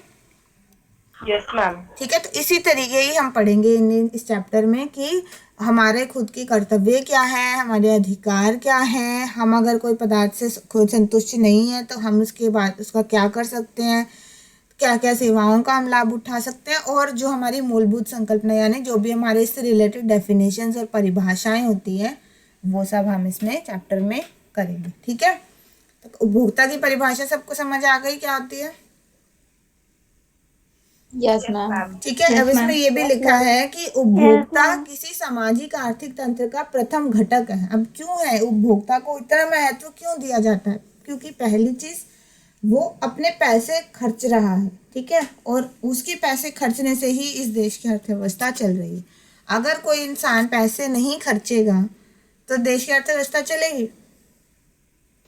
Yes ma'am. ठीक है, तो इसी तरीके ही हम पढ़ेंगे इस चैप्टर में कि हमारे खुद के कर्तव्य क्या है, हमारे अधिकार क्या हैं, हम अगर कोई पदार्थ से खुद संतुष्ट नहीं है तो हम उसके बाद उसका क्या कर सकते हैं, क्या क्या सेवाओं का हम लाभ उठा सकते हैं, और जो हमारी मूलभूत संकल्पना यानी जो भी हमारे इससे रिलेटेड डेफिनेशंस और परिभाषाएं होती हैं वो सब हम इसमें चैप्टर में करेंगे। ठीक है, तो उपभोक्ता की परिभाषा सबको समझ आ गई क्या होती है? Yes ma'am. ठीक है, अब इसमें ये भी लिखा है कि उपभोक्ता किसी सामाजिक आर्थिक तंत्र का प्रथम घटक है। अब क्यों है उपभोक्ता को इतना महत्व क्यों दिया जाता है? क्योंकि पहली चीज वो अपने पैसे खर्च रहा है। ठीक है, और उसके पैसे खर्चने से ही इस देश की अर्थव्यवस्था चल रही है। अगर कोई इंसान पैसे नहीं खर्चेगा तो देश की अर्थव्यवस्था चलेगी?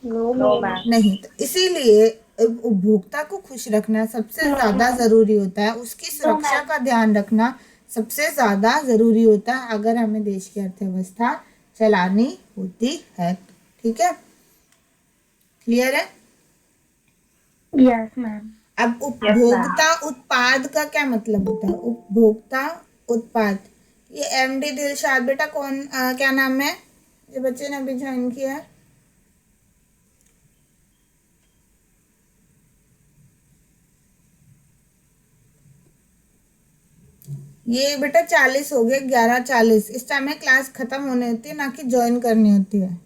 No ma'am. नहीं। तो इसीलिए उपभोक्ता को खुश रखना सबसे ज्यादा जरूरी होता है, उसकी सुरक्षा का ध्यान रखना सबसे ज्यादा जरूरी होता है अगर हमें देश की अर्थव्यवस्था चलानी होती है। ठीक है, क्लियर है? Yes ma'am. अब उपभोक्ता उत्पाद का क्या मतलब होता है? उपभोक्ता उत्पाद, ये एमडी दिलशाद बेटा कौन क्या नाम है जो बच्चे ने अभी ज्वाइन किया है? ये बेटा 40 हो गए, 11:40 इस टाइम में क्लास खत्म होने होती है, ना कि ज्वाइन करनी होती है।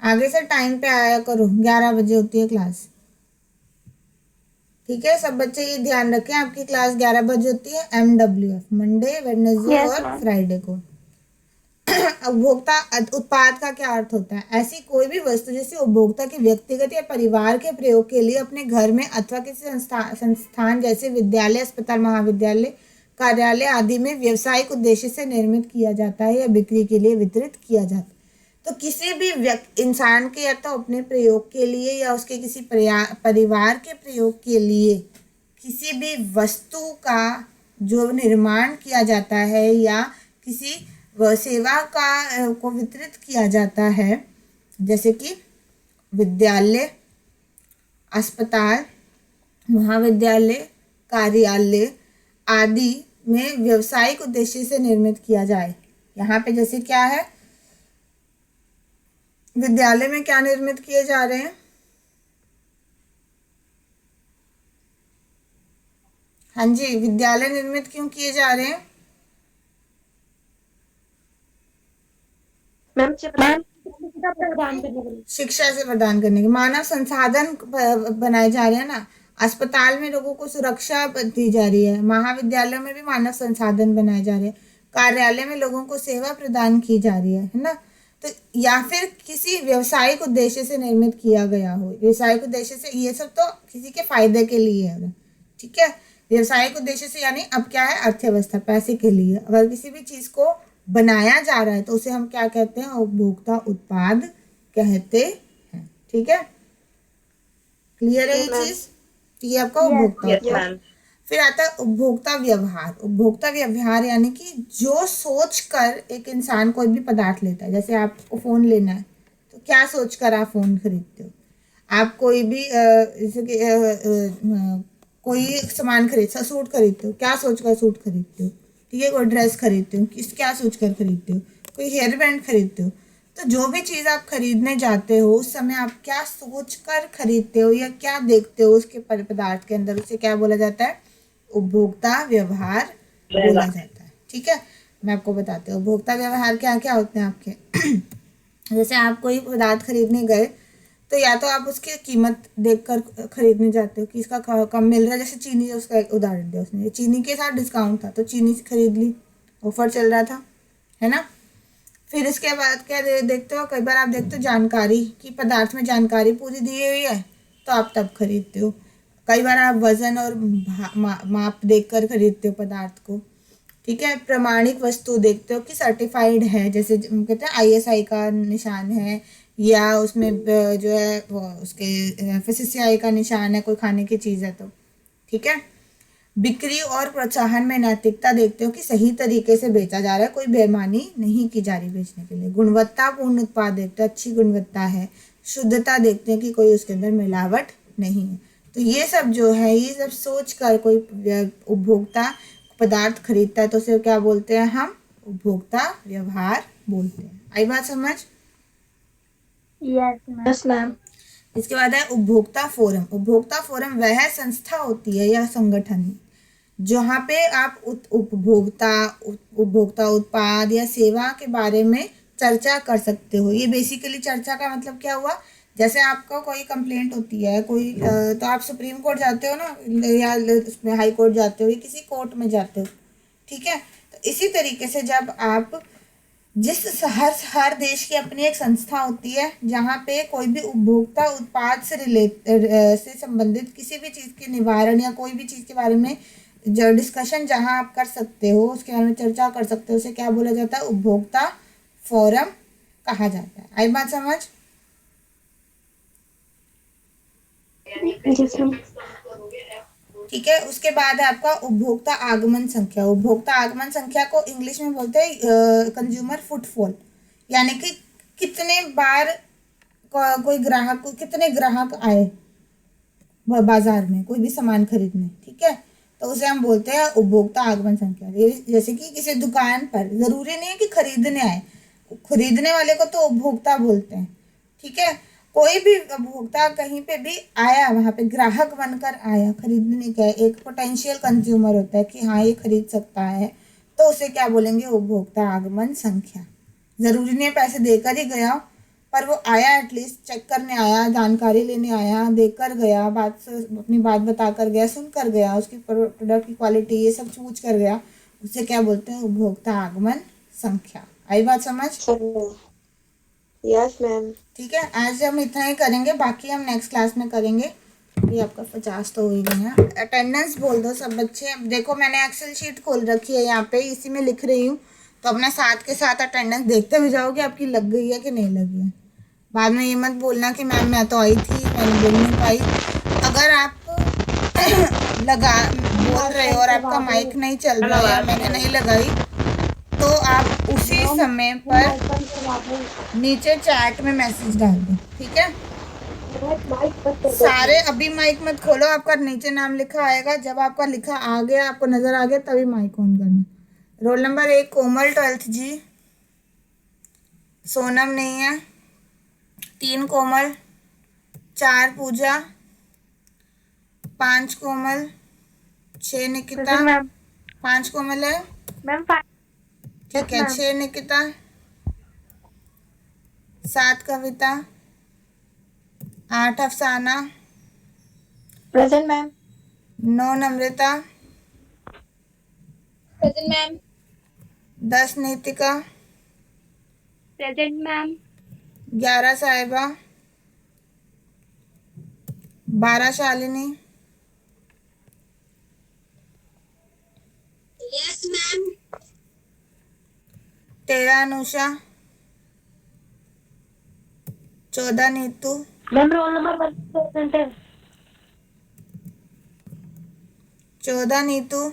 आगे से टाइम पे आया करो, 11 बजे होती है क्लास। ठीक है, सब बच्चे ये ध्यान रखें, आपकी क्लास 11 बजे होती है MWF, मंडे वेडनेसडे और फ्राइडे को। उपभोक्ता उत्पाद का क्या अर्थ होता है? ऐसी कोई भी वस्तु जिसे उपभोक्ता के व्यक्तिगत या परिवार के प्रयोग के लिए अपने घर में अथवा किसी संस्थान जैसे विद्यालय, अस्पताल, महाविद्यालय, कार्यालय आदि में व्यावसायिक उद्देश्य से निर्मित किया जाता है या बिक्री के लिए वितरित किया जाता है। तो किसी भी इंसान के या तो अपने प्रयोग के लिए या उसके किसी परिवार के प्रयोग के लिए किसी भी वस्तु का जो निर्माण किया जाता है या किसी सेवा का को वितरित किया जाता है, जैसे कि विद्यालय, अस्पताल, महाविद्यालय, कार्यालय आदि में व्यावसायिक उद्देश्य से निर्मित किया जाए। यहाँ पे जैसे क्या है, विद्यालय में क्या निर्मित किए जा रहे हैं? हाँ जी, विद्यालय निर्मित क्यों किए जा रहे हैं? मैम शिक्षा से प्रदान करने के मानव संसाधन बनाए जा रहे हैं ना। अस्पताल में लोगों को सुरक्षा दी जा रही है, महाविद्यालय में भी मानव संसाधन बनाए जा रहे हैं, कार्यालय में लोगों को सेवा प्रदान की जा रही है ना। तो या फिर किसी व्यवसायिक उद्देश्य से निर्मित किया गया हो, व्यवसायिक उद्देश्य से, ये सब तो किसी के फायदे के लिए है। ठीक है, व्यवसायिक उद्देश्य से यानी अब क्या है, अर्थव्यवस्था, पैसे के लिए अगर किसी भी चीज को बनाया जा रहा है तो उसे हम क्या कहते हैं? उपभोक्ता उत्पाद कहते हैं। ठीक है, क्लियर है ये चीज? ये आपका उपभोक्ता उत्पाद। फिर आता है उपभोक्ता व्यवहार। उपभोक्ता व्यवहार यानी कि जो सोच कर एक इंसान कोई भी पदार्थ लेता है। जैसे आपको फोन लेना है तो क्या सोच कर आप फोन खरीदते हो? आप कोई भी जैसे कि कोई सामान खरीदते, सूट खरीदते हो, क्या सोच कर सूट खरीदते हो? ठीक है, कोई ड्रेस खरीदते हो, क्या सोच कर खरीदते हो? कोई हेयर बैंड खरीदते हो, तो जो भी चीज़ आप खरीदने जाते हो उस समय आप क्या सोच कर खरीदते हो या क्या देखते हो उसके पदार्थ के अंदर, उसे क्या बोला जाता है? उपभोक्ता व्यवहार बोला जाता है। ठीक है, मैं आपको बताती हूँ उपभोक्ता व्यवहार क्या क्या होते हैं आपके। जैसे आप कोई पदार्थ खरीदने गए तो या तो आप उसकी कीमत देखकर खरीदने जाते हो कि इसका कम मिल रहा है। जैसे चीनी, उसका एक उदाहरण दिया उसने, चीनी के साथ डिस्काउंट था तो चीनी खरीद ली, ऑफर चल रहा था, है ना। फिर इसके बाद क्या देखते हो, कई बार आप देखते हो जानकारी कि पदार्थ में जानकारी पूरी दी हुई है तो आप तब खरीदते हो। कई बार आप वजन और माप देखकर खरीदते हो पदार्थ को। ठीक है, प्रमाणिक वस्तु देखते हो कि सर्टिफाइड है, जैसे कहते हैं ISI का निशान है या उसमें जो है वो उसके FSSAI का निशान है, कोई खाने की चीज़ है तो। ठीक है, बिक्री और प्रोत्साहन में नैतिकता देखते हो कि सही तरीके से बेचा जा रहा है, कोई बेईमानी नहीं की जा रही बेचने के लिए। गुणवत्तापूर्ण उत्पाद देखते हो, अच्छी गुणवत्ता है। शुद्धता देखते हैं कि कोई उसके अंदर मिलावट नहीं है। तो ये सब जो है, ये सब सोच कर कोई उपभोक्ता पदार्थ खरीदता है तो उसे क्या बोलते हैं हम? उपभोक्ता व्यवहार बोलते हैं। आई बात समझ? Yes ma'am. Yes ma'am. इसके बाद है उपभोक्ता फोरम। उपभोक्ता फोरम वह संस्था होती है या संगठन जहाँ पे आप उपभोक्ता उत्पाद या सेवा के बारे में चर्चा कर सकते हो। ये बेसिकली चर्चा का मतलब क्या हुआ, जैसे आपको कोई कंप्लेंट होती है कोई तो आप सुप्रीम कोर्ट जाते हो ना, या उसमें हाई कोर्ट जाते हो या किसी कोर्ट में जाते हो। ठीक है, तो इसी तरीके से जब आप हर देश की अपनी एक संस्था होती है जहाँ पे कोई भी उपभोक्ता उत्पाद से संबंधित किसी भी चीज़ के निवारण या कोई भी चीज़ के बारे में जो डिस्कशन जहाँ आप कर सकते हो, उसके बारे में चर्चा कर सकते हो, उसे क्या बोला जाता है? उपभोक्ता फोरम कहा जाता है। आई बात समझ? ठीक है, उसके बाद है आपका उपभोक्ता आगमन संख्या। उपभोक्ता आगमन संख्या को इंग्लिश में बोलते हैं कंज्यूमर फुटफॉल, यानी कि कितने बार कोई ग्राहक, कितने ग्राहक आए बाजार में कोई भी सामान खरीदने। ठीक है, तो उसे हम बोलते हैं उपभोक्ता आगमन संख्या। जैसे कि किसी दुकान पर जरूरी नहीं है कि खरीदने आए, खरीदने वाले को तो उपभोक्ता बोलते हैं। ठीक है, कोई भी उपभोक्ता कहीं पे भी आया, वहाँ पे ग्राहक बनकर आया, खरीदने का एक पोटेंशियल कंज्यूमर होता है कि हाँ ये खरीद सकता है, तो उसे क्या बोलेंगे? उपभोक्ता आगमन संख्या। जरूरी नहीं है पैसे देकर ही गया, पर वो आया, एटलीस्ट चेक करने आया, जानकारी लेने आया, देखकर गया, अपनी बात बता कर गया, सुन कर गया, उसकी प्रोडक्ट की क्वालिटी ये सब पूछ कर गया, उसे क्या बोलते हैं? उपभोक्ता आगमन संख्या। आई बात समझ? Yes ma'am. ठीक है, आज हम इतना ही करेंगे, बाकी हम नेक्स्ट क्लास में करेंगे। ये आपका 50 तो हो ही गए हैं। अटेंडेंस बोल दो सब बच्चे। देखो मैंने एक्सेल शीट खोल रखी है यहाँ पे, इसी में लिख रही हूँ, तो अपना साथ के साथ अटेंडेंस देखते हुए जाओगे आपकी लग गई है कि नहीं लगी है। बाद में ये मत बोलना कि मैम मैं तो आई थी, मैंने बोल नहीं पाई। अगर आप बोल रहे हो और आपका माइक नहीं चल रहा है या मैंने नहीं लगाई, तो आप उसी समय पर नीचे चैट में मैसेज डाल दो। ठीक है, सारे अभी माइक मत खोलो, आपका नीचे नाम लिखा आएगा, जब आपका लिखा आ गया, आपको नजर आ गया, तभी माइक ऑन करना। रोल नंबर 1 कोमल 12th जी, सोनम नहीं है, 3 कोमल, 4 पूजा, 5 कोमल, 6 निकिता, 5 कोमल है मैम। ठीक है, 6 Nikita, 7 Kavita, 8 Afsana, present ma'am. 9 Namrata, present ma'am. 10 Nitika, present ma'am. 11 Sahiba, 12 Shalini, yes ma'am. 13 Anusha, 14 Neetu, ma'am roll number 1 present है। 14 Neetu,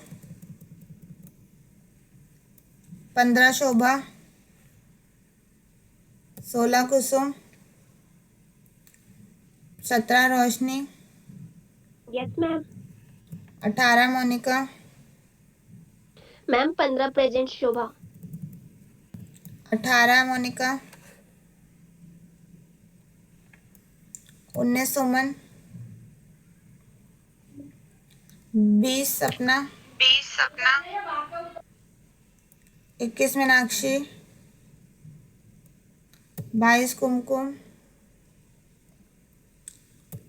15 Shobha, 16 Kusum, 17 Roshni, yes ma'am. 18 Monika, ma'am 15 present Shobha. 18 Monika, 19 Suman, 20 Sapna, 21 Meenakshi, 22 Kumkum,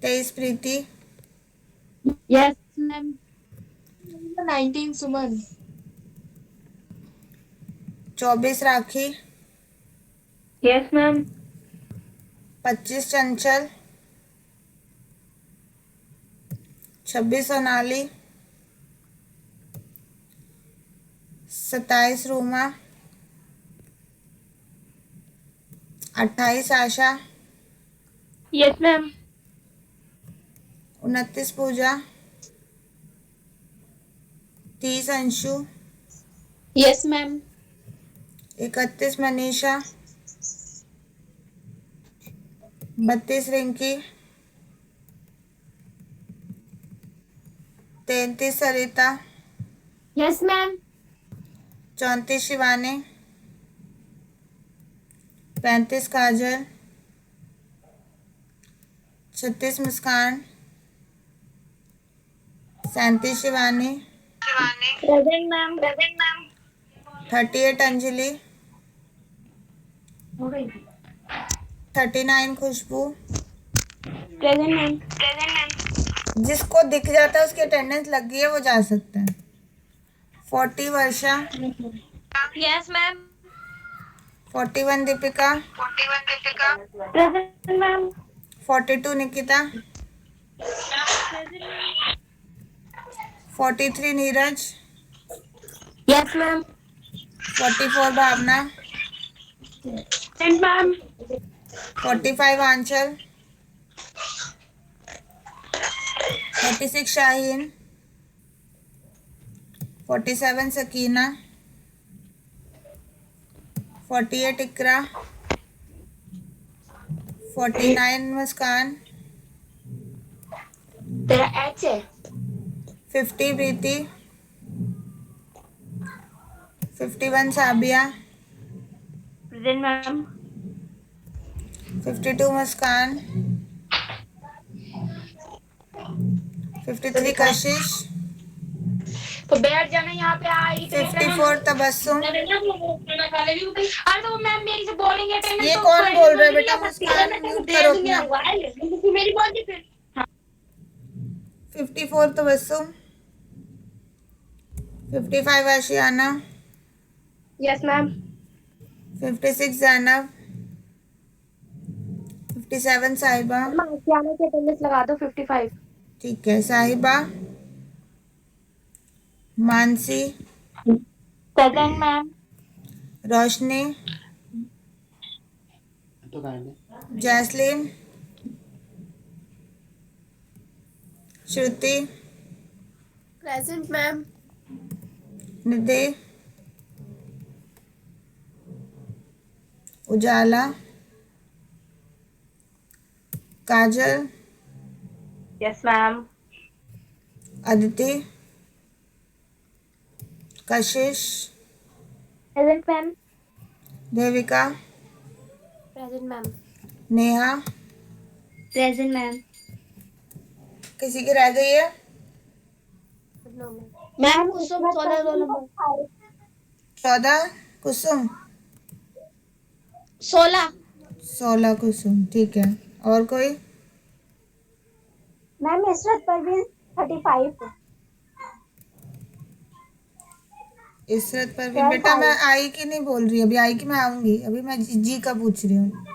23 Preeti, yes ma'am. 19 Suman, 24 Rakhi, Yes, ma'am. 25 Chanchal, 26 Sonali, 27 Ruma, 28 Asha, Yes, ma'am. 29 Pooja, 30 Anshu, yes ma'am. 31 Manisha, 32 Rinki, 33 Sarita, yes ma'am. 34 Shivani, 35 Kajal, 36 Muskan, 37 Shivani, present ma'am. 38 Anjali, 39 Khushboo. Present ma'am. जिसको दिख जाता है उसकी अटेंडेंस लग गई है वो जा सकता है। 40 Varsha, yes ma'am. 41 Deepika, present ma'am. 42 Nikita, 43 Neeraj, yes ma'am. 44 Bhavna, present ma'am. 45 Aanchal, 46 Shaheen, 47 Sakina, 48 Iqra, 49 Muskan, तेरा एच है। 50 प्रीति, 51 साबिया, Present, ma'am. 52 मुस्कान, 53 कशिश, तो बैठ जाना यहाँ पे आई 54 तबस्सुम। अरे तो मैम मेरी से बोलेंगे अटेंडेंस ये तो कौन फाइन बोल रहा है तो बेटा? नहीं मुस्कान है, म्यूट दे करो दूंगी अपना। आपको। मेरी बोल फिर 54 तबस्सुम, 55 आशियाना, यस मैम। 56 जैनब, 57 साहिबा, आशियाना की अटेंडेंस लगा दो 55। ठीक है, साहिबा, मानसी, प्रेजेंट मैम। रोशनी, जैस्लीन, श्रुति, प्रेजेंट मैम। निधि, उजाला, काजल, Yes, ma'am. अदिति, कशिश, present ma'am. Devika, present ma'am. Neha. Present ma'am. किसी की रह गई है? मैम कुसुम 16 2 नंबर 14 कुसुम, 16। 16 कुसुम, ठीक है। और कोई? मैम इसरत परवीन 35। इसरत परवीन, बेटा मैं आई की नहीं बोल रही, अभी आई की मैं आऊंगी, अभी मैं जी का पूछ रही हूँ।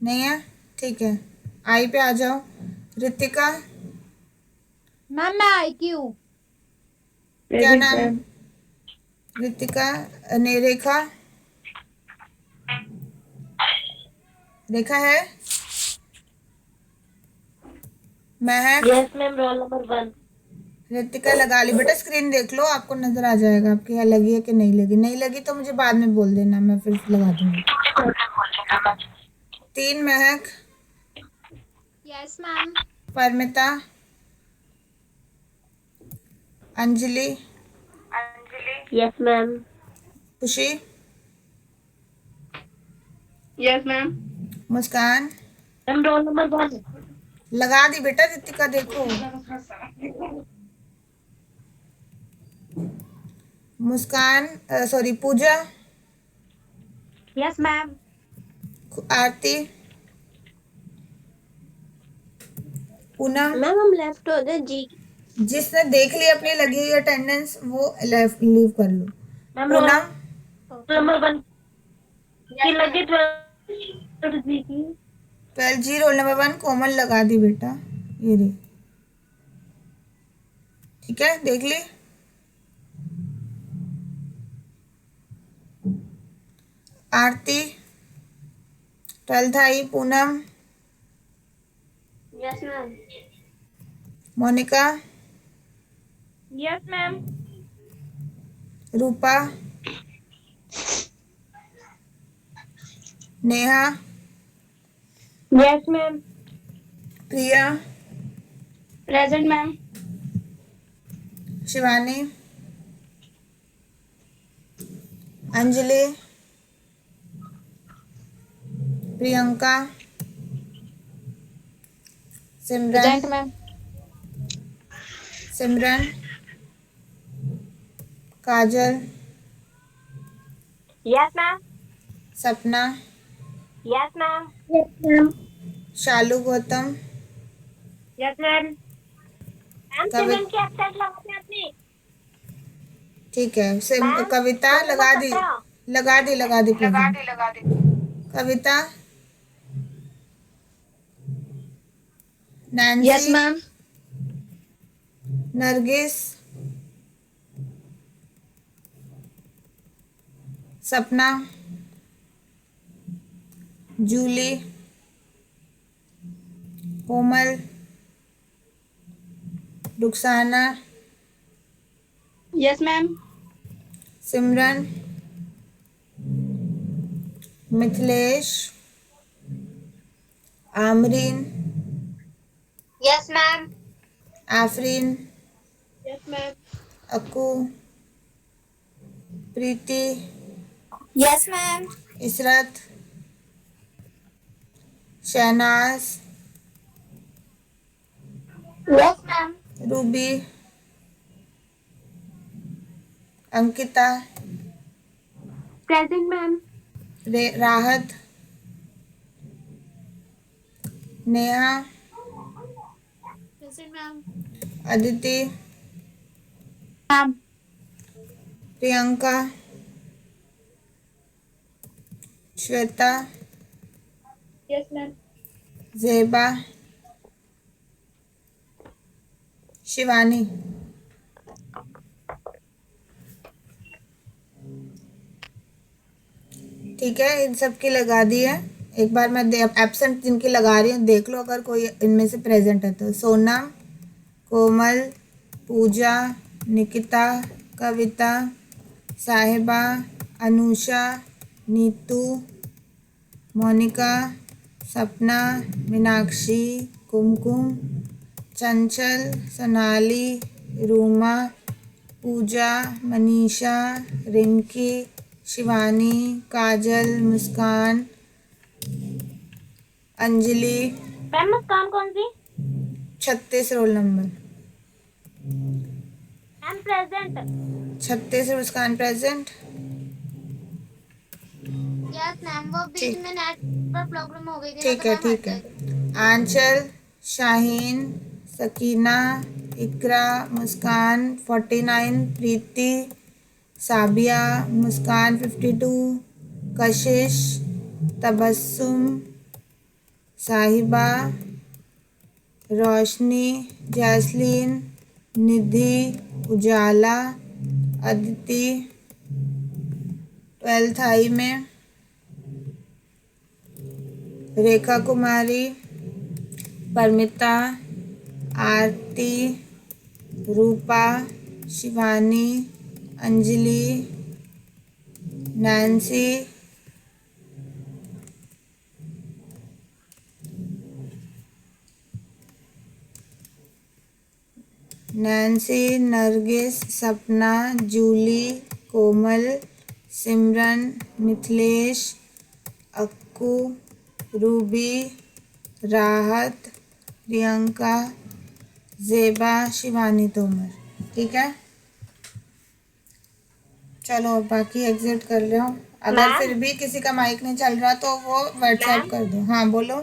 नहीं है, ठीक है, आई पे आ जाओ। रितिका, मैम मैं आई की हूँ। क्या नाम? रितिका, नहीं रेखा, रेखा है? महक, Yes, ma'am. Roll number 1. Ritika लगा ली बेटा, स्क्रीन देख लो, आपको नजर आ जाएगा आपकी यहाँ लगी है कि नहीं लगी। नहीं लगी तो मुझे बाद में बोल देना, मैं फिर लगा दूंगी। 3 महक, yes ma'am. Paramita, Anjali, Yes, ma'am. खुशी, Yes, ma'am. मुस्कान, Ma'am, roll number 1. लगा दी बेटा रितिका, देखो। मुस्कान, सॉरी पूजा, यस मैम। आरती, पूनम। मैम हम लेफ्ट हो गए जी। जिसने देख ली अपनी लगी हुई अटेंडेंस वो लीव कर लो। मैम रोल पूनम, नंबर 1 की लगी 12 जी की। 12 जी रोल नंबर 1 कोमल लगा दी बेटा, ये रे। ठीक है, देख ली। आरती 12th आई। Poonam, yes ma'am. Monika, yes ma'am. Rupa, Neha, yes ma'am. Priya, present ma'am. Shivani, Anjali, Priyanka, Simran, present ma'am. Simran, Kajal, yes ma'am. Sapna, yes ma'am. Yes ma'am. Shalu Gautam, yes ma'am. Ma'am Kavi, Simran की एब्सेंट लगाते हैं अपनी। ठीक है। मैम, कविता लगा दी, लगा दी, लगा दी, Kavita, yes Nancy, ma'am. Nargis, Sapna, Julie, Komal, Rukhsana, yes ma'am. Simran, Mithilesh, Amreen, yes ma'am. Afreen, yes ma'am. Akku, Preeti, yes ma'am. Ishrat, Shahnaz, yes ma'am. Ruby, Ankita, present ma'am. Rahat, Neha, present ma'am. Aditi, ma'am. Priyanka, Shweta, yes ma'am. Zeba, Shivani. ठीक है, इन सब की लगा दी है। एक बार मैं एब्सेंट जिनकी लगा रही हूँ देख लो, अगर कोई इनमें से प्रेजेंट है तो। सोनम, कोमल, पूजा, निकिता, कविता, साहिबा, अनुषा, नीतू, मोनिका, सपना, मीनाक्षी, कुमकुम, चंचल, सोनाली, रूमा, पूजा, मनीषा, रिंकी, शिवानी, काजल, मुस्कान, अंजलि। मैम मुस्कान कौन सी? 36 रोल नंबर। Ma'am present. 36 मुस्कान प्रेजेंट। यस मैम, वो बीच में नेट पर प्रॉब्लम हो गई थी ना, ठीक तो है, मैं ठीक हट है। गई। आंचल, शाहीन, सकीना, इकरा, मुस्कान 49, प्रीति, साबिया, मुस्कान 52, कशिश, तबस्सुम, साहिबा, रोशनी, जैस्लीन, निधि, उजाला, अदिति। 12th आई में रेखा कुमारी, परमिता, आरती, रूपा, शिवानी, अंजलि, नैन्सी, नरगिस, सपना, जूली, कोमल, सिमरन, मिथिलेश, अक्कू, रूबी, राहत, प्रियंका, जेबा, शिवानी तोमर। ठीक है, चलो अब बाकी एग्जिट कर लो। अगर मैम? फिर भी किसी का माइक नहीं चल रहा तो वो व्हाट्सएप मैम? कर दो। हाँ बोलो।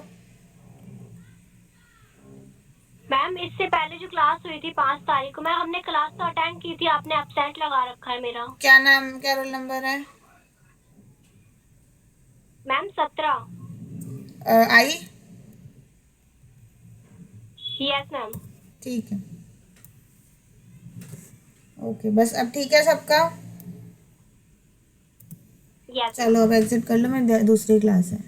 मैम इससे पहले जो क्लास हुई थी 5 तारीख को, मैम हमने क्लास तो अटेंड की थी, आपने एब्सेंट लगा रखा है मेरा। क्या नाम, क्या रोल नंबर है? मैम 17। आई। Yes ma'am. ठीक है, ओके, बस अब ठीक है सबका। यस। चलो अब एग्जिट कर लो, मैं दूसरी क्लास है।